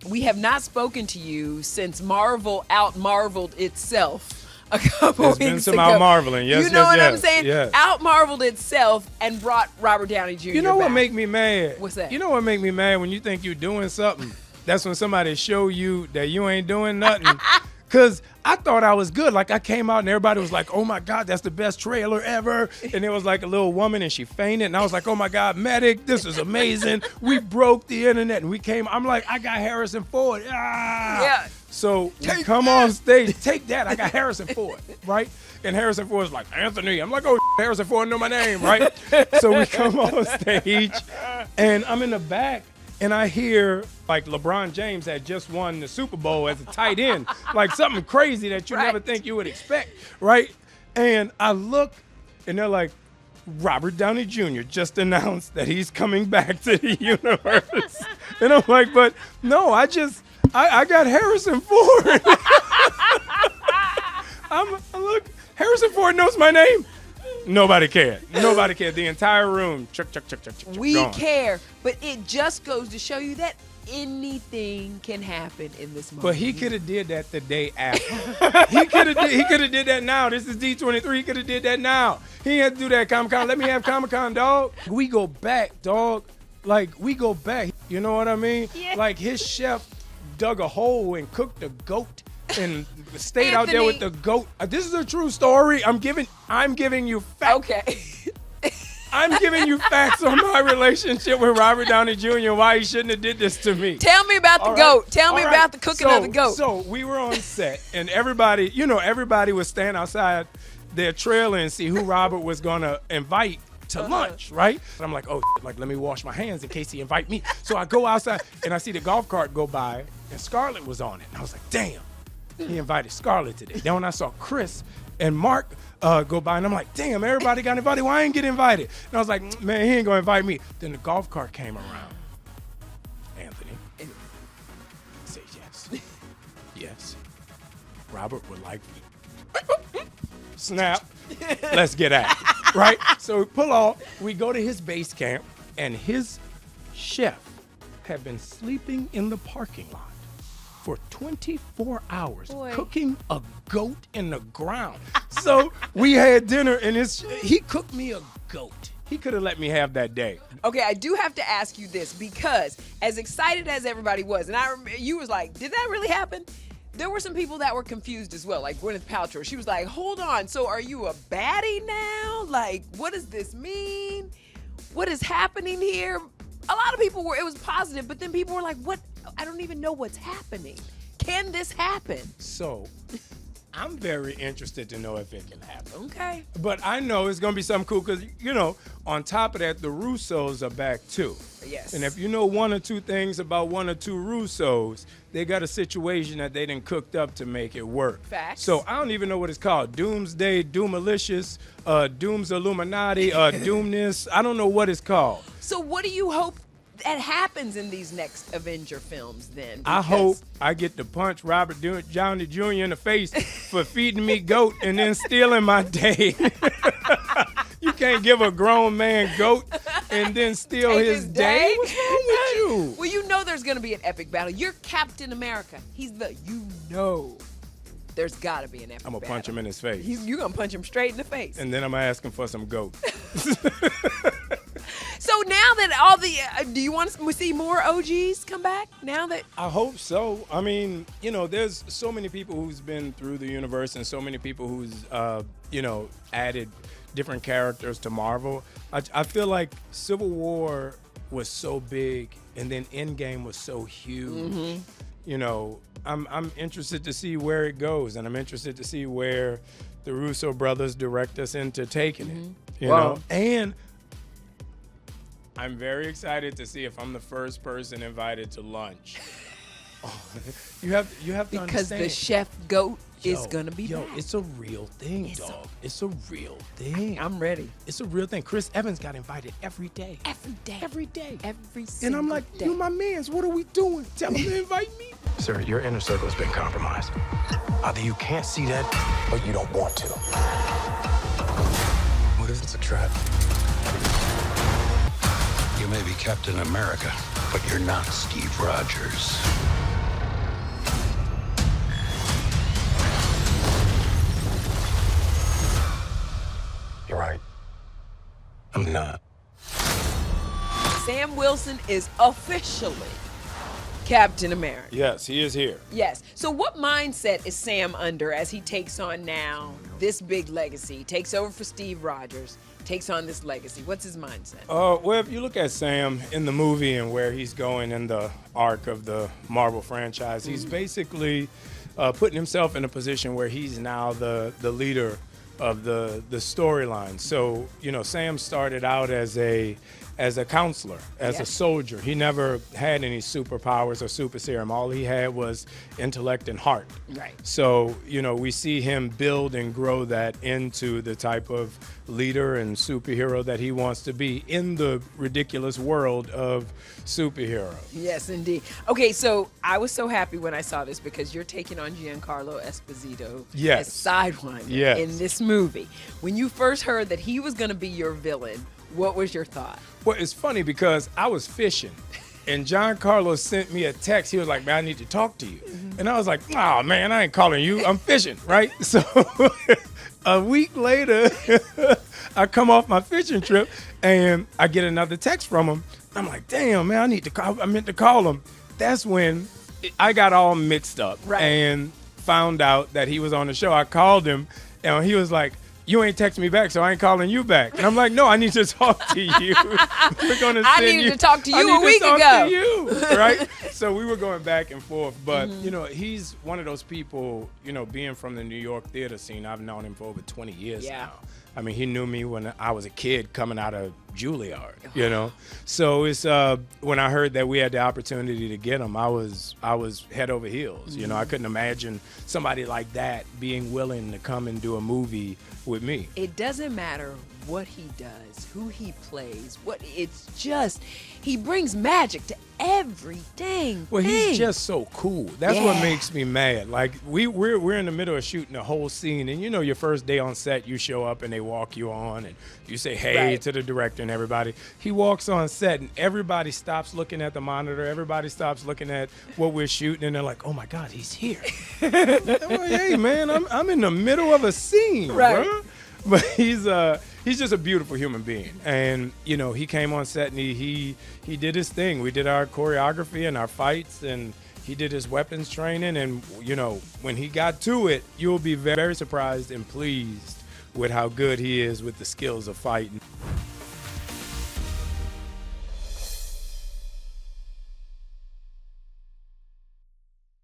we have not spoken to you since Marvel out-Marveled itself a couple There's weeks been some ago. out-Marveling. Yes, you know what I'm yes, saying? yes. Out-Marveled itself and brought Robert Downey Jr. You know what back. make me mad? What's that? You know what make me mad? When you think you're doing something, that's when somebody show you that you ain't doing nothing. Because I thought I was good. Like, I came out and everybody was like, oh, my God, that's the best trailer ever. And there was like a little woman and she fainted. And I was like, oh, my God, Medic, this is amazing. We broke the internet. And we came. I'm like, I got Harrison Ford. Ah. Yeah. So we come on stage. Take that. I got Harrison Ford, right? And Harrison Ford's like, Anthony. I'm like, oh, Harrison Ford know my name, right? So we come on stage. And I'm in the back. And I hear, like, LeBron James had just won the Super Bowl as a tight end. Like, something crazy that you never think you would expect, right? And I look, and they're like, Robert Downey Jr. just announced that he's coming back to the universe. And I'm like, but no, I got Harrison Ford. Look, Harrison Ford knows my name. Nobody cared. Nobody cared. The entire room. Chuck. We gone. care, but it just goes to show you that anything can happen in this moment. But he could have did that the day after. He could have did that now. This is D23. He could have did that now. He had to do that at Comic-Con. Let me have Comic-Con, dog. We go back, dog. Like, we go back. You know what I mean? Yeah. Like, his chef dug a hole and cooked a goat and stayed out there with the goat. This is a true story. I'm giving you facts. Okay. I'm giving you facts on my relationship with Robert Downey Jr. Why he shouldn't have did this to me. Tell me about the goat. Tell me about the cooking of the goat. So we were on set, and everybody was standing outside their trailer and see who Robert was gonna invite to lunch, right? And I'm like, oh, like, let me wash my hands in case he invite me. So I go outside, and I see the golf cart go by, and Scarlett was on it. And I was like, damn, he invited Scarlett today. Then when I saw Chris and Mark go by, and I'm like, damn, everybody got invited. Why I ain't get invited? And I was like, man, he ain't gonna invite me. Then the golf cart came around. Anthony said yes. Yes. Robert would like me. Snap. Let's get at it. Right? So we pull off. We go to his base camp, and his chef had been sleeping in the parking lot for 24 hours, cooking a goat in the ground. So we had dinner, and he cooked me a goat. He could have let me have that day. Okay, I do have to ask you this, because as excited as everybody was, and I remember you was like, did that really happen? There were some people that were confused as well, like Gwyneth Paltrow. She was like, hold on, so are you a baddie now? Like, what does this mean? What is happening here? A lot of people it was positive, but then people were like, what? I don't even know what's happening. Can this happen? So I'm very interested to know if it can happen. Okay. But I know it's going to be something cool because, on top of that, the Russos are back too. Yes. And if you know one or two things about one or two Russos, they got a situation that they done cooked up to make it work. Facts. So I don't even know what it's called. Doomsday, Doomalicious, Doom's Illuminati, Doomness. I don't know what it's called. So what do you hope that happens in these next Avenger films then? I hope I get to punch Robert Downey Jr. in the face for feeding me goat and then stealing my day. You can't give a grown man goat and then steal Take his day? What's wrong with you? Well, you know there's going to be an epic battle. You're Captain America. There's got to be an epic battle. I'm going to punch him in his face. You're going to punch him straight in the face. And then I'm going to ask him for some goat. So now that do you want to see more OGs come back now that? I hope so. I mean, there's so many people who's been through the universe and so many people who's, added different characters to Marvel. I feel like Civil War was so big and then Endgame was so huge. Mm-hmm. I'm interested to see where it goes, and I'm interested to see where the Russo brothers direct us into taking it. You know? And I'm very excited to see if I'm the first person invited to lunch. You have to understand. Because the chef goat is gonna be back. It's a real thing, dog. It's a real thing. I'm ready. It's a real thing. Chris Evans got invited every day. Every day. Every day. Every single And I'm like, day. you my mans, what are we doing? Tell him to invite me. Sir, your inner circle has been compromised. Either you can't see that, or you don't want to. What if it's a trap? You may be Captain America, but you're not Steve Rogers. I'm not. Sam Wilson is officially Captain America. Yes, he is here. Yes. So what mindset is Sam under as he takes on now this big legacy? Takes over for Steve Rogers, takes on this legacy. What's his mindset? Well, if you look at Sam in the movie and where he's going in the arc of the Marvel franchise, he's basically putting himself in a position where he's now the leader of the storyline. So, you know, Sam started out as a counselor, as a soldier. He never had any superpowers or super serum. All he had was intellect and heart. Right. So, you know, we see him build and grow that into the type of leader and superhero that he wants to be in the ridiculous world of superheroes. Yes, indeed. Okay, so I was so happy when I saw this because you're taking on Giancarlo Esposito Yes. as Sidewinder Yes. in this movie. When you first heard that he was going to be your villain, what was your thought? Well, it's funny because I was fishing and Giancarlo sent me a text. He was like, man, I need to talk to you. And I was like, oh, man, I ain't calling you. I'm fishing, right? So a week later, I come off my fishing trip and I get another text from him. I'm like, damn, man, I meant to call him. That's when I got all mixed up and found out that he was on the show. I called him and he was like, you ain't texting me back, so I ain't calling you back. And I'm like, no, I need to talk to you. We're gonna I needed to talk to you a week ago. To you, right? So we were going back and forth. But, you know, he's one of those people, you know, being from the New York theater scene, I've known him for over 20 years now. I mean, he knew me when I was a kid coming out of Juilliard, you know? So it's when I heard that we had the opportunity to get him, I was head over heels. You know, I couldn't imagine somebody like that being willing to come and do a movie with me. It doesn't matter what he does, who he plays, it's just he brings magic to everything. Well, he's just so cool. That's what makes me mad. Like we're in the middle of shooting the whole scene, and you know, your first day on set, you show up and they walk you on, and you say hey to the director and everybody. He walks on set, and everybody stops looking at the monitor. Everybody stops looking at what we're shooting, and they're like, "Oh my God, he's here!" I'm like, hey man, I'm in the middle of a scene, bro. But he's just a beautiful human being, and you know, he came on set and he did his thing. We did our choreography and our fights, and he did his weapons training. And you know, when he got to it, you'll be very surprised and pleased with how good he is with the skills of fighting.